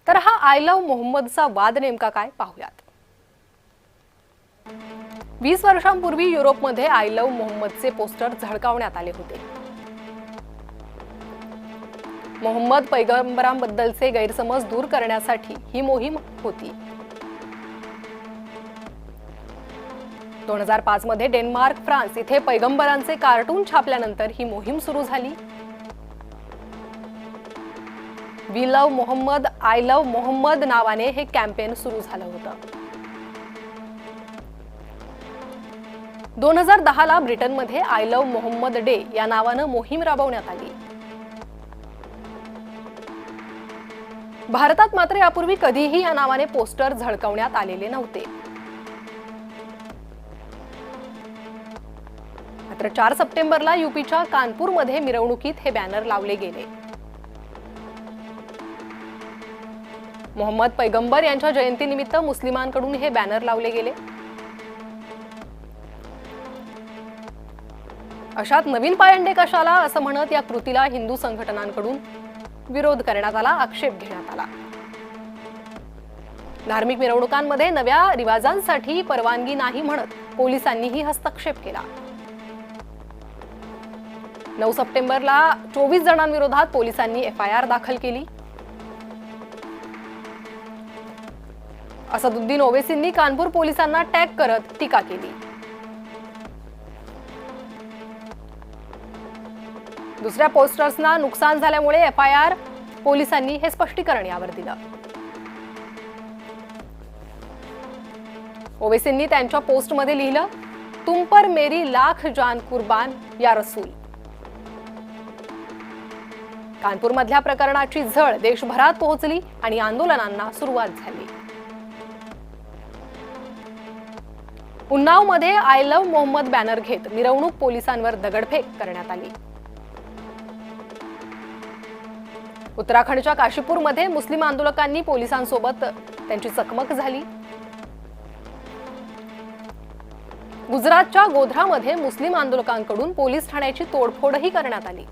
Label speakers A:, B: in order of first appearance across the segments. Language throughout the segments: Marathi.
A: तर हा आय लव्ह मोहम्मदचा वाद नेमका काय पाहूयात। 20 वर्षांपूर्वी युरोपमध्ये आय लव्ह मोहम्मदचे पोस्टर झळकावण्यात आले होते। मोहम्मद पैगंबरांबद्दलचे गैरसमज दूर करण्यासाठी ही मोहीम होती। 2005 मध्ये डेन्मार्क, फ्रान्स इथे पैगंबरांचे कार्टून छापल्यानंतर ही मोहीम सुरू झाली। We love Mohammad, I love Mohammad नावाने हे कॅम्पेन सुरू झालं होतं। 2010 ला ब्रिटनमध्ये आय लव्ह मोहम्मद डे या नावानं मोहीम राबवण्यात आली। भारतात मात्र यापूर्वी कधीही या नावाने पोस्टर झळकावण्यात आलेले नव्हते। मात्र 4 सप्टेंबरला यूपीच्या कानपूरमध्ये मिरवणुकीत हे बॅनर लावले गेले। मोहम्मद पैगंबर यांच्या जयंतीनिमित्त मुस्लिमांकडून हे बॅनर लावले गेले। अशात नवीन पायंडे कशाला असं म्हणत या कृतीला हिंदू संघटनांकडून विरोध करण्यात आला, आक्षेप घेण्यात आला। धार्मिक मिरवणुकांमध्ये नव्या रिवाजांसाठी परवानगी नाही म्हणत पोलिसांनीही हस्तक्षेप केला। 9 सप्टेंबरला 24 जणांविरोधात पोलिसांनी FIR दाखल केली। असदुद्दीन ओवैसींनी कानपूर पोलिसांना टॅग करत टीका केली। दुसऱ्या पोस्टर्सना नुकसान झाल्यामुळे FIR पोलिसांनी हे स्पष्टीकरण यावर दिलं। ओवैसींनी त्यांच्या पोस्टमध्ये लिहिलं, तुम पर मेरी लाख जान कुर्बान या रसूल। कानपूरमधल्या प्रकरणाची झळ देशभरात पोहोचली आणि आंदोलनांना सुरुवात झाली। उन्नावमध्ये आय लव्ह मोहम्मद बॅनर घेत मिरवणूक पोलिसांवर दगडफेक करण्यात आली। उत्तराखंडच्या काशीपूरमध्ये मुस्लिम आंदोलकांनी पोलिसांसोबत त्यांची चकमक झाली। गुजरातच्या गोध्रामध्ये मुस्लिम आंदोलकांकडून पोलीस ठाण्याची तोडफोडही करण्यात आली।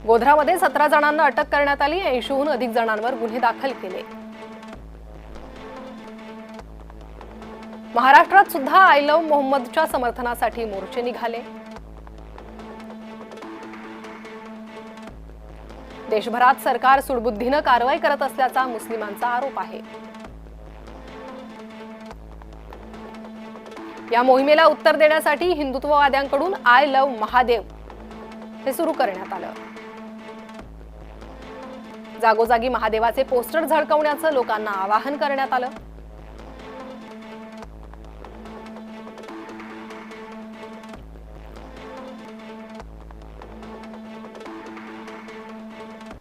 A: गोध्रामध्ये 17 जणांना अटक करण्यात आली, 80हून अधिक जणांवर गुन्हे दाखल केले। महाराष्ट्रात सुद्धा आय लव्ह मोहम्मदच्या समर्थनासाठी मोर्चे निघाले। देशभरात सरकार सुडबुद्धीनं कारवाई करत असल्याचा मुस्लिमांचा आरोप आहे। या मोहिमेला उत्तर देण्यासाठी हिंदुत्ववाद्यांकडून आय लव्ह महादेव हे सुरू करण्यात आलं। जागोजागी महादेवाचे पोस्टर झळकावण्याचं लोकांना आवाहन करण्यात आलं।